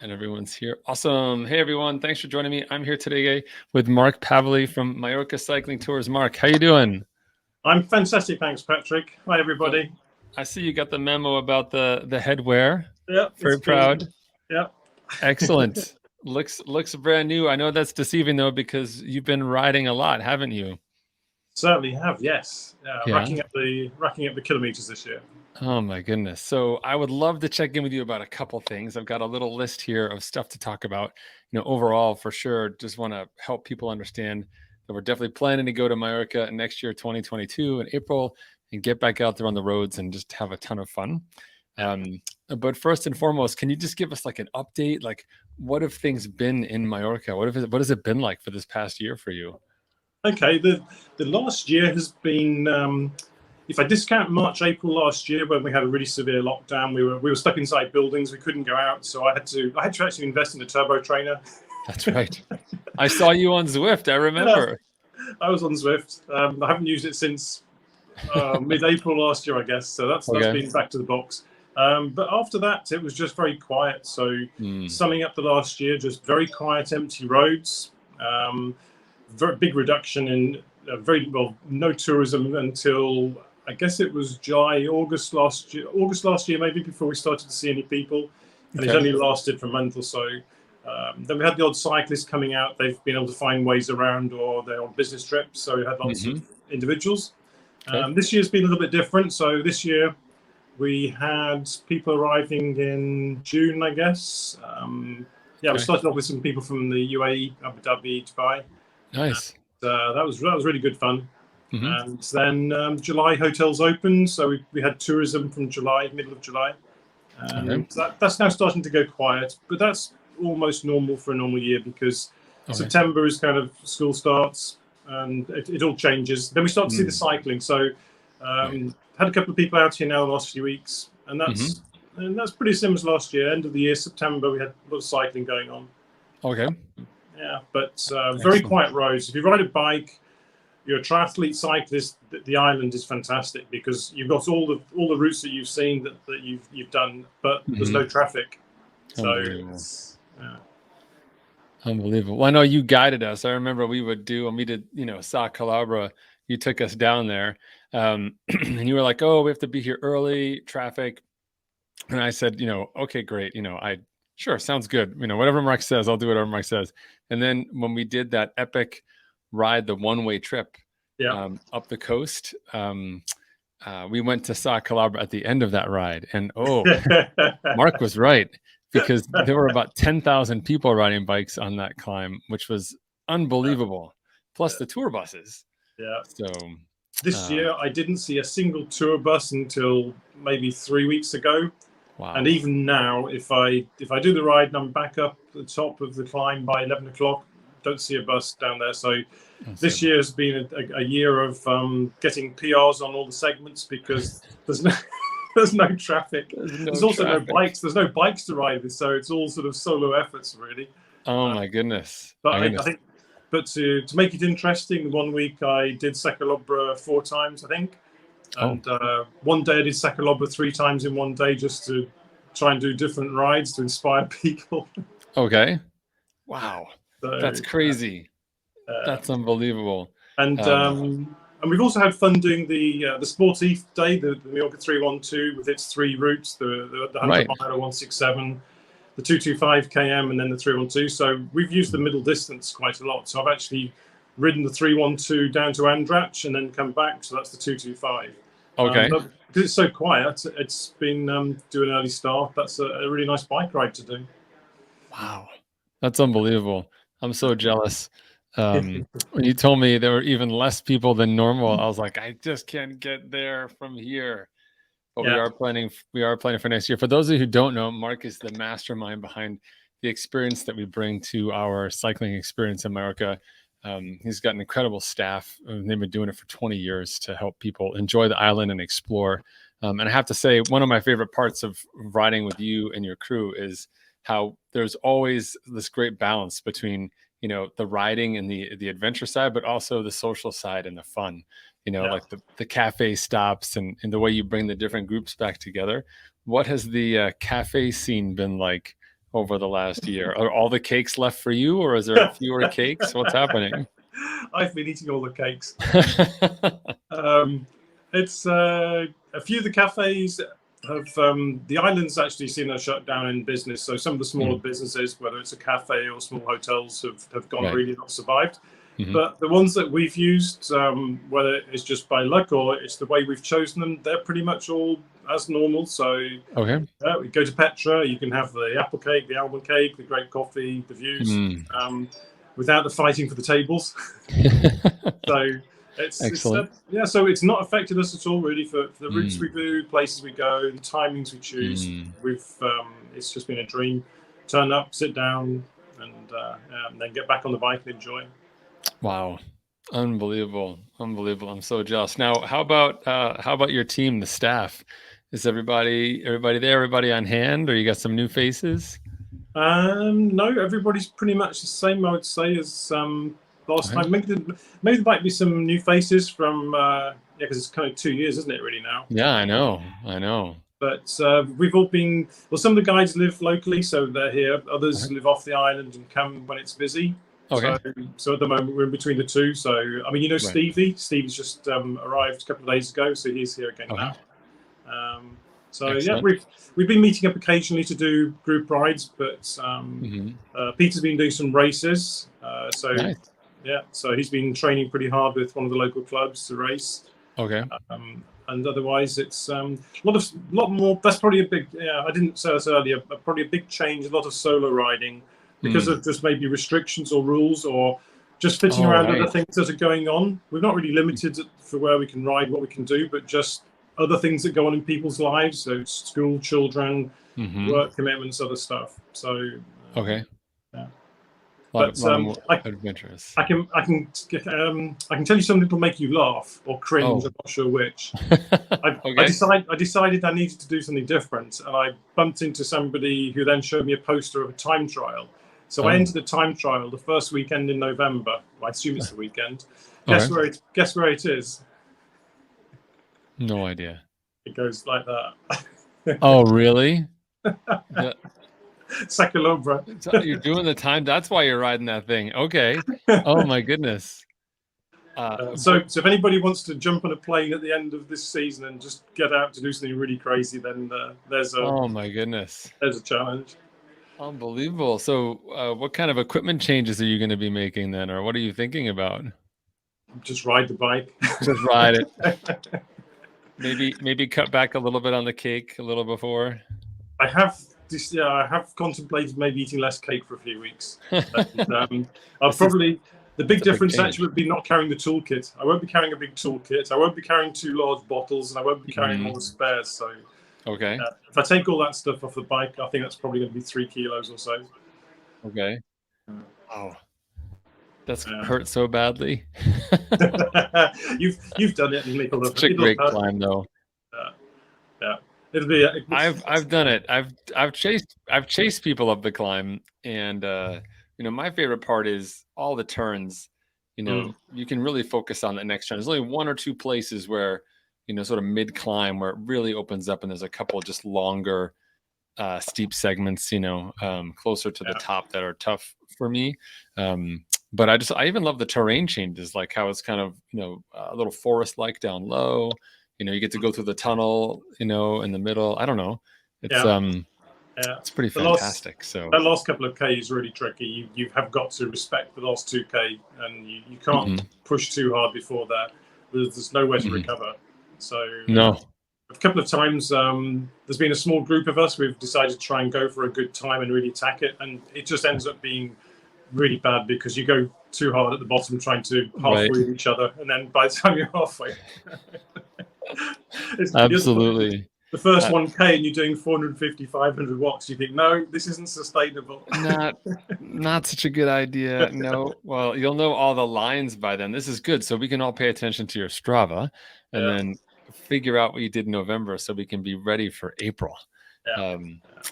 And everyone's here. Awesome. Hey, everyone. Thanks for joining me. I'm here today with Mark Paveley from Mallorca Cycling Tours. Mark, how you doing? I'm fantastic, thanks, Patrick. Hi, Fan- everybody. I see you got the memo about the headwear. Yeah, it's Very been proud. yeah. Excellent. Looks brand new. I know that's deceiving though because you've been riding a lot, haven't you? Certainly have, yes. Yeah. Racking up the kilometers this year. Oh my goodness. So I would love to check in with you about a couple things. I've got a little list here of stuff to talk about. Overall, for sure, just want to help people understand that we're definitely planning to go to Mallorca next year, 2022 in April, and get back out there on the roads and just have a ton of fun. Um, but first and foremost, can you just give us like an update? Like, what have things been in Mallorca? What has it been like for this past year for you? Okay, the last year has been. If I discount March, April last year when we had a really severe lockdown, we were stuck inside buildings. We couldn't go out, so I had to actually invest in a turbo trainer. That's right. I saw you on Zwift. I Yeah, remember. I was on Zwift. I haven't used it since mid-April last year, I guess. So that's Okay. been back to the box. But after that, it was just very quiet. So Hmm. summing up the last year, just very quiet, empty roads. Very big reduction in very well no tourism until I guess it was August last year maybe before we started to see any people, and it's Okay. only lasted for a month or so. Then we had the odd cyclists coming out. They've been able to find ways around, or they're on business trips. So we had lots of Hmm. individuals. Okay. This year's been a little bit different. So this year we had people arriving in June, I guess. Yeah, we Okay. started off with some people from the UAE, Abu Dhabi, Dubai. Nice. That was really good fun. Hmm. And then July hotels opened, so we had tourism from July, middle of July, Okay. and that's now starting to go quiet. But that's almost normal for a normal year because Okay. September is kind of school starts and it all changes. Then we start to see the Mm. cycling. So Right. had a couple of people out here now the last few weeks, and Hmm. that's pretty similar to last year. End of the year, September, we had a lot of cycling going on. Okay. Yeah, but very Excellent. quiet roads. If you ride a bike, you're a triathlete cyclist. The island is fantastic because you've got all the routes that you've seen that you've done, but there's no Hmm. traffic. So Unbelievable. it's Unbelievable. Well, I know you guided us. I remember we would do when we did, Sa Calabra. You took us down there, and you were like, "Oh, we have to be here early. Traffic." And I said, "Okay, great. I sure sounds good. Whatever Mark says, I'll do whatever Mark says." And then when we did that epic ride, the one-way trip yeah. up the coast, we went to Sa Calabra at the end of that ride, and Mark was right because there were about 10,000 people riding bikes on that climb, which was unbelievable. Plus the tour buses. Yeah. So, This uh, year, I didn't see a single tour bus until maybe 3 weeks ago. And wow. even now, if I do the ride and I'm back up the top of the climb by 11 o'clock, don't see a bus down there. So Let's see this year has been a year of getting PRs on all the segments because there's no there's no traffic. There's There's no also no traffic. bikes. There's no bikes to ride with, so it's all sort of solo efforts really. Oh Uh, my goodness. but My I goodness. think, but to make it interesting, one week I did Sakalobra 4 times, I think, Oh, and one day I did Sakalobra 3 times in one day just to try and do different rides to inspire people. okay. Wow. That's So crazy. uh, That's unbelievable. and Um, um, and we've also had fun doing the Sportif Day, the Mallorca 312 with its three routes, the 100 right. mile, 167, the 225 km, and then the 312. So we've used the middle distance quite a lot. So I've actually ridden the 312 down to Andrach and then come back. So that's the 225. Okay. But because it's so quiet, it's been doing early start. That's a really nice bike ride to do. Wow. That's unbelievable. I'm so jealous. When you told me there were even less people than normal, I was like, I just can't get there from here. But Yeah, we are planning for next year. For those of you who don't know, Mark is the mastermind behind the experience that we bring to our cycling experience in America. He's got an incredible staff, and they've been doing it for 20 years to help people enjoy the island and explore. And I have to say, one of my favorite parts of riding with you and your crew is how there's always this great balance between the riding and the adventure side, but also the social side and the fun. yeah. Like the cafe stops and the way you bring the different groups back together. What has the cafe scene been like over the last year? Are all the cakes left for you, or is there fewer cakes? What's happening? I've been eating all the cakes. It's a few of the cafes have the island's actually seen a shutdown in business. So some of the smaller businesses, whether it's a cafe or small hotels, have gone Right. really not survived. Mhm. But the ones that we've used, whether it's just by luck or it's the way we've chosen them, they're pretty much all as normal. So Okay. we go to Petra, you can have the apple cake, the almond cake, the great coffee, the views, without the fighting for the tables. So it's yeah, so it's not affected us at all really for the routes we do, places we go, the timings we choose. We've it's just been a dream. Turn up, sit down, and then get back on the bike and enjoy. Wow. Unbelievable. Unbelievable. I'm so jealous. Now, how about your team, the staff? Is everybody there, everybody on hand, or you got some new faces? No, everybody's pretty much the same, I would say, as last Okay. time. Maybe there might be some new faces from because it's kind of 2 years, isn't it, really now? Yeah, I know. But we've all been well. Some of the guys live locally, so they're here. Others live off the island and come when it's busy. Okay. So at the moment we're in between the two. So I mean, Right. Stevie's just arrived a couple of days ago, so he's here again Okay. now. So Excellent. yeah, we've been meeting up occasionally to do group rides, but Peter's been doing some races. Nice. Yeah, so he's been training pretty hard with one of the local clubs to race. Okay. And otherwise, it's a lot more. That's probably a big. Yeah, I didn't say this earlier, but probably a big change. A lot of solo riding because of just maybe restrictions or rules or just fitting around other things that are going on. We're not really limited for where we can ride, what we can do, but just other things that go on in people's lives. So school, children, work commitments, other stuff. So okay. Yeah. A lot of more adventurous. I can tell you something that'll make you laugh or cringe. I'm not sure which. I decided I needed to do something different, and I bumped into somebody who then showed me a poster of a time trial. So I entered a time trial the first weekend in November. Well, I assume it's the weekend. Guess where it is? No idea. It goes like that. Oh, really? Sacalobra. You're doing the time. That's why you're riding that thing. Okay. Oh my goodness. So if anybody wants to jump on a plane at the end of this season and just get out to do something really crazy, then there's a oh my goodness. There's a challenge. Unbelievable. So what kind of equipment changes are you going to be making then, or what are you thinking about? Just ride the bike. Just ride it. Maybe cut back a little bit on the cake a little before. I have contemplated maybe eating less cake for a few weeks. I'll probably. The big difference actually would be not carrying the toolkit. I won't be carrying a big toolkit. I won't be carrying 2 large bottles, and I won't be carrying all the spares. So, okay. If I take all that stuff off the bike, I think that's probably going to be 3 kilos or so. Okay. Oh, that's hurt so badly. You've done it, and Nicole. It's such a great climb, though. Yeah. It'll be. I've done it. I've chased people up the climb, and my favorite part is all the turns. You can really focus on the next turn. There's only 1 or 2 places where sort of mid climb where it really opens up, and there's a couple of just longer steep segments closer to the top that are tough for me. But I even love the terrain changes, like how it's kind of a little forest like down low. You get to go through the tunnel, in the middle. I don't know. It's it's pretty fantastic. So that last couple of K is really tricky. You have got to respect the last 2K, and you can't push too hard before that. There's nowhere to recover. So no. A couple of times, there's been a small group of us. We've decided to try and go for a good time and really attack it, and it just ends up being really bad because you go too hard at the bottom trying to halfway with each other, and then by the time you're halfway, absolutely. The first 1K and you're doing 450, 500 watts, you think, no, this isn't sustainable. Not such a good idea. No. Well, you'll know all the lines by then. This is good. So we can all pay attention to your Strava and then figure out what you did in November so we can be ready for April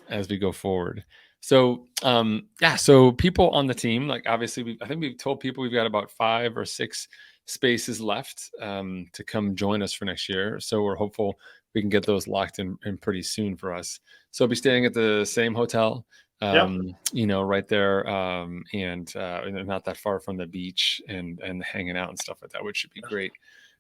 as we go forward. So, so people on the team, like obviously, I think we've told people we've got about 5 or 6 spaces left to come join us for next year. So we're hopeful we can get those locked in pretty soon for us. So I'll be staying at the same hotel Yeah. Right there, and not that far from the beach, and hanging out and stuff like that, which should be great.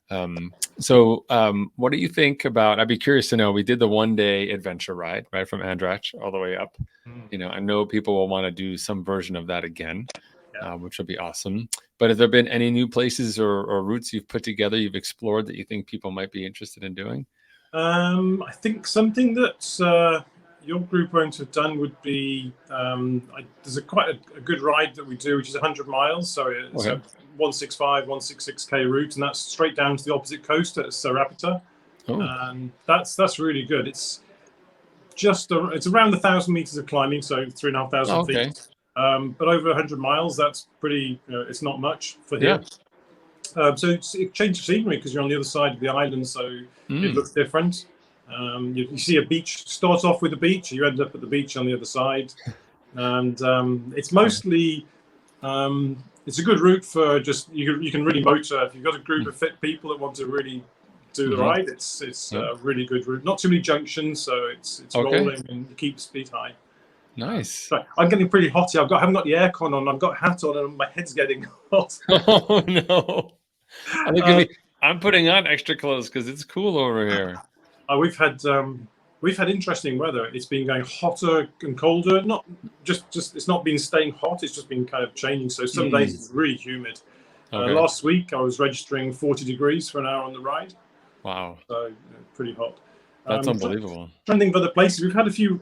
What do you think about? I'd be curious to know. We did the 1 day adventure ride, right, from Andrach all the way up. Mm. I know people will want to do some version of that again, Yeah. which will be awesome. But have there been any new places or routes you've put together, you've explored, that you think people might be interested in doing? I think something that your group won't have done would be there's quite a good ride that we do, which is 100 miles. So it's a Okay. 165, 166K route, and that's straight down to the opposite coast at Sarapta. Oh, And that's really good. It's around 1,000 meters of climbing, so 3,500 okay. feet. But over 100 miles, that's pretty. It's not much for Yeah. here. So it's a change of scenery because you're on the other side of the island, so it Mm. looks different. You see a beach. Start off with a beach, you end up at the beach on the other side, and it's mostly. It's a good route for just you can really motor if you've got a group of fit people that want to really do the Mm-hmm. ride. It's Yep. a really good route. Not too many junctions, so it's Okay. rolling and you keep speed high. Nice. So I'm getting pretty hot here. I haven't got the aircon on. I've got a hat on, and my head's getting hot. Oh no. I think Uh, I'm putting on extra clothes because it's cool over here. we've had interesting weather. It's been going hotter and colder. Not just it's not been staying hot. It's just been kind of changing. So some days it's really humid. Okay. Last week I was registering 40 degrees for an hour on the ride. Wow. So pretty hot. That's unbelievable. Trying to think of other places. We've had a few.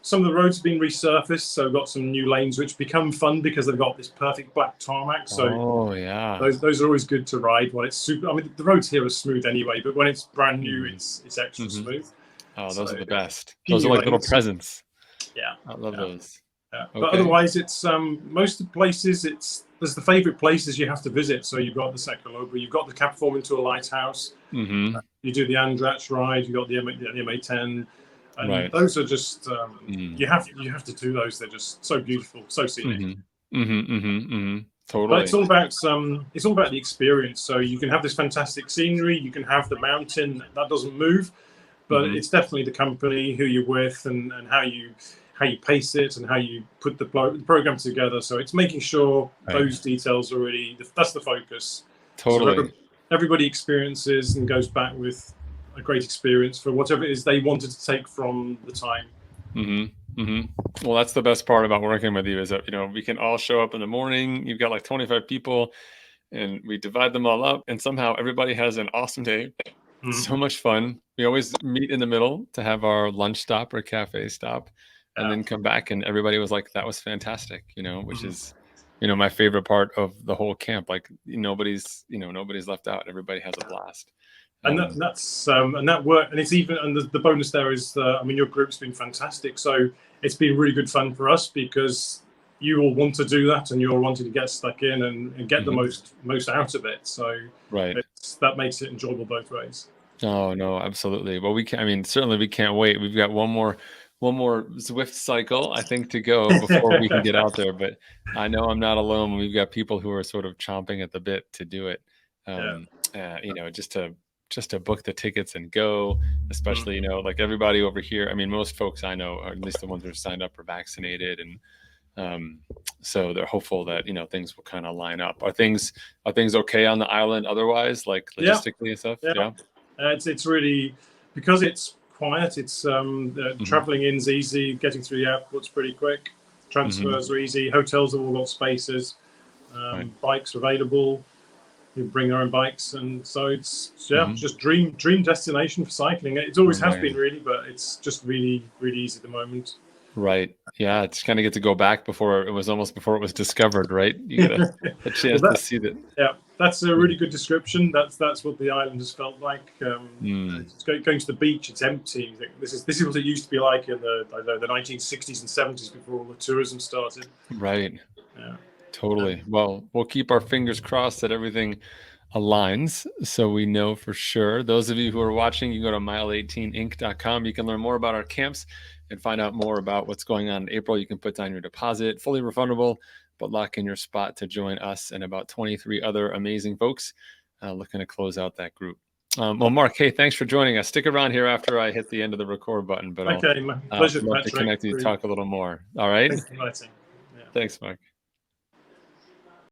Some of the roads have been resurfaced, so we've got some new lanes which become fun because they've got this perfect black tarmac. So yeah. those are always good to ride when it's super. I mean, the roads here are smooth anyway, but when it's brand new, it's extra smooth. Oh, those are the best. few Those are new like little lanes. presents. Yeah, I love those. yeah. Okay. But otherwise, it's most of the places. There's the favourite places you have to visit. So you've got the Secoloba, you've got the Cap Form into a lighthouse. Mm-hmm. You do the Andrach ride. You got the MA10, and Right. those are just you have to do those. They're just so beautiful, so scenic. Totally. But it's all about the experience. So you can have this fantastic scenery. You can have the mountain that doesn't move, but it's definitely the company, who you're with, and how you pace it and how you put the program together. So it's making sure those details are really that's the focus. Totally. So everybody experiences and goes back with a great experience for whatever it is they wanted to take from the time. Well, that's the best part about working with you, is that we can all show up in the morning. You've got like 25 people, and we divide them all up, and somehow everybody has an awesome day. So much fun. We always meet in the middle to have our lunch stop or cafe stop, and then come back, and everybody was like, that was fantastic, which is my favorite part of the whole camp. Like nobody's left out. Everybody has a blast. And that work, and it's even, and the bonus there is, your group's been fantastic. So it's been really good fun for us because you all want to do that, and you're wanting to get stuck in and get the most out of it. So that makes it enjoyable both ways. Oh no, absolutely. Well, certainly we can't wait. We've got one more Zwift cycle, I think, to go before we can get out there. But I know I'm not alone. We've got people who are sort of chomping at the bit to do it. Just to book the tickets and go, especially, like everybody over here. I mean, most folks I know, or at least the ones that are signed up, are vaccinated. And so they're hopeful that, things will kind of line up. Are things okay on the island otherwise, like logistically and stuff? Yeah. It's really, because it's quiet. It's traveling in's easy. Getting through the airport's pretty quick. Transfers are easy. Hotels have all got spaces. Bikes available. You bring our own bikes, and so it's just dream destination for cycling. It always has been, really, but it's just really, really easy at the moment. Right. Yeah, it's kind of get to go back before it was discovered, right? You get a chance to see that. Yeah, that's a really good description. That's what the island has felt like. It's going to the beach, it's empty. This is what it used to be like in the 1960s and 70s before all the tourism started. Right. Yeah. Totally. Well, we'll keep our fingers crossed that everything aligns, so we know for sure. Those of you who are watching, you can go to mile18inc.com. You can learn more about our camps and find out more about what's going on in April. You can put down your deposit, fully refundable, but lock in your spot to join us and about 23 other amazing folks looking to close out that group. Well, Mark, hey, thanks for joining us. Stick around here after I hit the end of the record button, but Okay, my I'll pleasure, love to Patrick. connect and talk a little more. All right. Thanks for inviting. Yeah. Thanks, Mark.